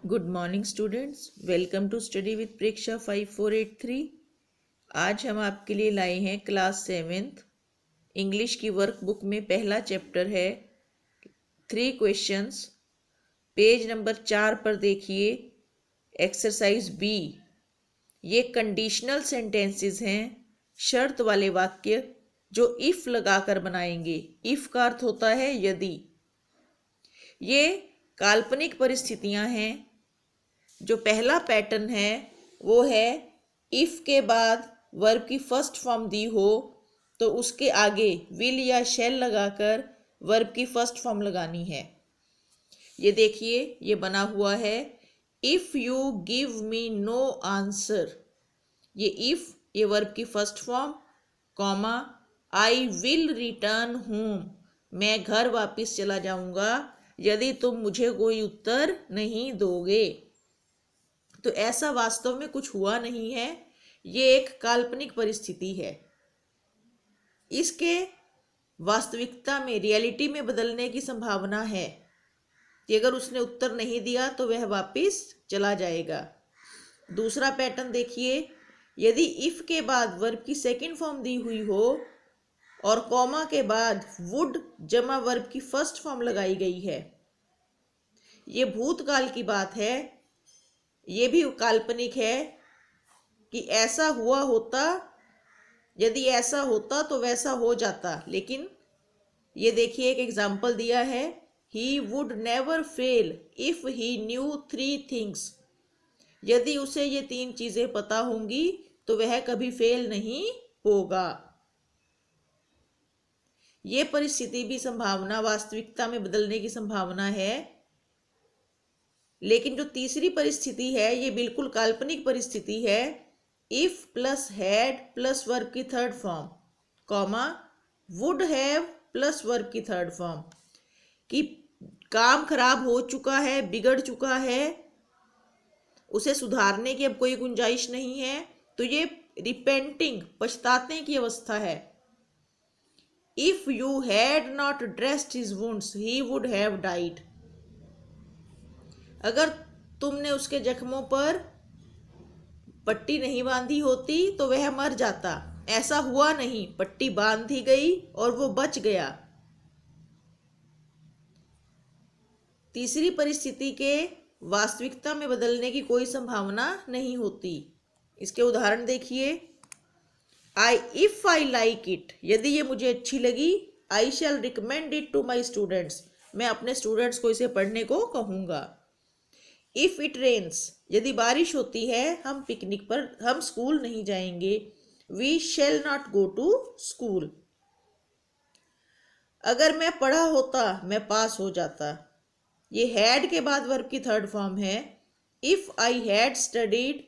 Good morning students, welcome to study with Preksha 5483। आज हम आपके लिए लाए हैं क्लास 7th इंग्लिश की वर्कबुक में पहला चैप्टर है 3 क्वेश्चंस। पेज नंबर 4 पर देखिए एक्सरसाइज बी। ये कंडीशनल सेंटेंसेस हैं, शर्त वाले वाक्य जो इफ़ लगाकर बनाएंगे। इफ़ का अर्थ होता है यदि। ये काल्पनिक परिस्थितियां हैं। जो पहला पैटर्न है वो है इफ़ के बाद वर्ब की फर्स्ट फॉर्म दी हो तो उसके आगे विल या शैल लगाकर वर्ब की फर्स्ट फॉर्म लगानी है। ये देखिए, ये बना हुआ है if you give me know answer. ये इफ़, ये वर्ब की first form, comma I will return home, मैं घर वापस चला जाऊंगा यदि तुम मुझे कोई उत्तर नहीं दोगे। तो ऐसा वास्तव में कुछ हुआ नहीं है, ये एक काल्पनिक परिस्थिति है। इसके वास्तविकता में, रियलिटी में बदलने की संभावना है कि अगर उसने उत्तर नहीं दिया तो वह वापस चला जाएगा। दूसरा पैटर्न देखिए, यदि इफ के बाद वर्ब की सेकंड फॉर्म दी हुई हो और कॉमा के बाद वुड जमा वर्ब की फर्स्ट फॉर्म लगाई गई है। ये भूतकाल की बात है, ये भी काल्पनिक है कि ऐसा हुआ होता, यदि ऐसा होता तो वैसा हो जाता। लेकिन ये देखिए, एक एग्जाम्पल दिया है, he would never fail if he new 3 things. यदि उसे ये 3 चीजें पता होंगी तो वह कभी फेल नहीं होगा। ये परिस्थिति भी संभावना, वास्तविकता में बदलने की संभावना है। लेकिन जो तीसरी परिस्थिति है ये बिल्कुल काल्पनिक परिस्थिति है। If plus had plus verb की third form, comma would have plus verb की थर्ड फॉर्म, कि काम खराब हो चुका है, बिगड़ चुका है, उसे सुधारने की अब कोई गुंजाइश नहीं है, तो ये रिपेंटिंग, पछताने की अवस्था है। If you had not dressed his wounds he would have died. अगर तुमने उसके जख्मों पर पट्टी नहीं बांधी होती तो वह मर जाता। ऐसा हुआ नहीं, पट्टी बांध दी गई और वो बच गया। तीसरी परिस्थिति के वास्तविकता में बदलने की कोई संभावना नहीं होती। इसके उदाहरण देखिए, इफ आई लाइक इट, यदि ये मुझे अच्छी लगी, I shall recommend it to my students, मैं अपने स्टूडेंट्स को इसे पढ़ने को कहूँगा। इफ इट रेन्स, यदि बारिश होती है, हम स्कूल नहीं जाएंगे, we shall not go to school. अगर मैं पढ़ा होता मैं पास हो जाता। ये हैड के बाद वर्ब की थर्ड फॉर्म है। If I had studied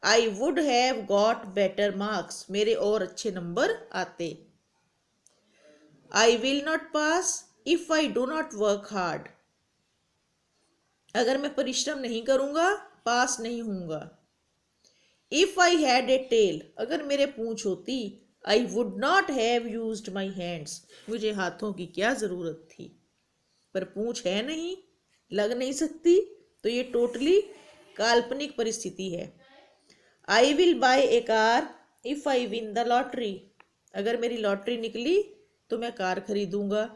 I would have got better marks, मेरे और अच्छे नंबर आते। I will not pass if I do not work hard, अगर मैं परिश्रम नहीं करूंगा पास नहीं होऊंगा। If I had a tail, अगर मेरे पूंछ होती, I would not have used my hands, मुझे हाथों की क्या जरूरत थी। पर पूंछ है नहीं, लग नहीं सकती, तो ये टोटली काल्पनिक परिस्थिति है। I will buy A car if I win the lottery, अगर मेरी लॉटरी निकली तो मैं कार खरीदूंगा।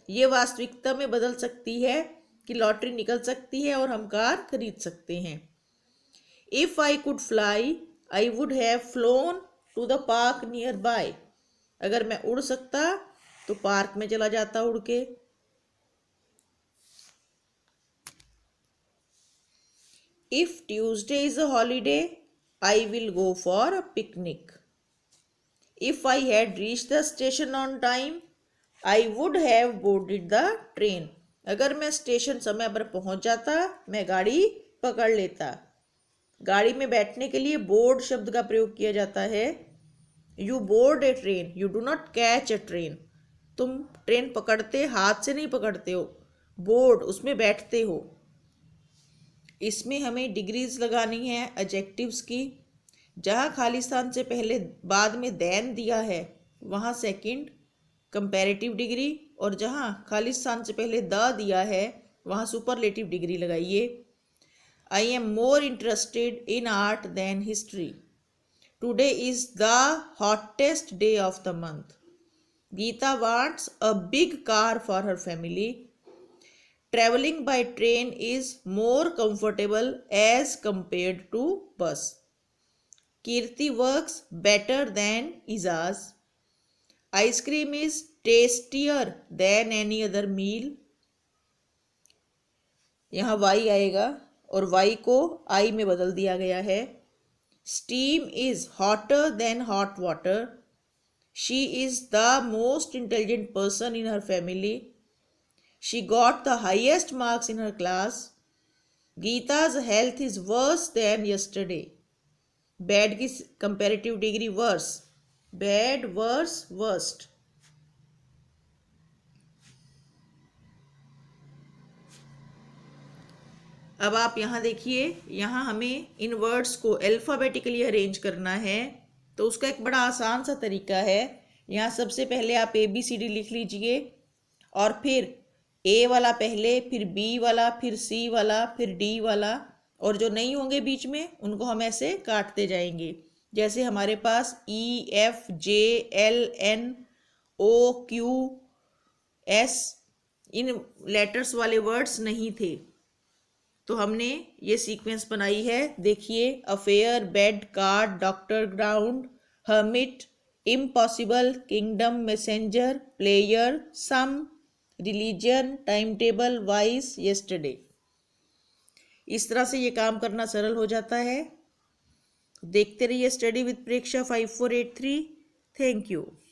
ये वास्तविकता में बदल सकती है कि लॉटरी निकल सकती है और हम कार खरीद सकते हैं। If I could fly I would have flown to the park nearby, अगर मैं उड़ सकता तो पार्क में चला जाता उड़ के। If Tuesday is a holiday I will go for a picnic. If I had reach the station on time I would have boarded the train, अगर मैं स्टेशन समय पर पहुंच जाता मैं गाड़ी पकड़ लेता। गाड़ी में बैठने के लिए बोर्ड शब्द का प्रयोग किया जाता है। You board A train, you do not catch a train, तुम ट्रेन पकड़ते हाथ से नहीं पकड़ते हो, बोर्ड उसमें बैठते हो। इसमें हमें डिग्रीज लगानी है एडजेक्टिव्स की। जहाँ खाली स्थान से पहले बाद में देन दिया है वहाँ सेकंड कंपैरेटिव डिग्री, और जहाँ खाली स्थान से पहले द दिया है वहाँ सुपरलेटिव डिग्री लगाइए। I am more interested in art than history. Today is the hottest day of the month. Geeta wants a big car for her family. Traveling by train is more comfortable as compared to bus. Kirti works better than Izaz. Ice cream is tastier than any other meal. यहाँ y आएगा और y को I में बदल दिया गया है. Steam is hotter than hot water. She is the most intelligent person in her family. She got the highest marks in her class. Geeta's health is worse than yesterday. Bad की comparative degree worse. Bad, worse, worst. अब आप यहाँ देखिए, यहाँ हमें इन words को alphabetically arrange करना है. तो उसका एक बड़ा आसान सा तरीका है. यहाँ सबसे पहले आप ABCD लिख लीजिए और फिर A वाला पहले, फिर B वाला, फिर C वाला, फिर D वाला, और जो नहीं होंगे बीच में उनको हम ऐसे काटते जाएंगे. जैसे हमारे पास EFJLNOQS इन लेटर्स वाले वर्ड्स नहीं थे, तो हमने ये सीक्वेंस बनाई है. देखिए, affair, bed, card, doctor, ground, hermit, impossible, kingdom, messenger, player, some, religion, time table, vice, yesterday. इस तरह से ये काम करना सरल हो जाता है. देखते रहिए study with Preksha 5483. Thank you.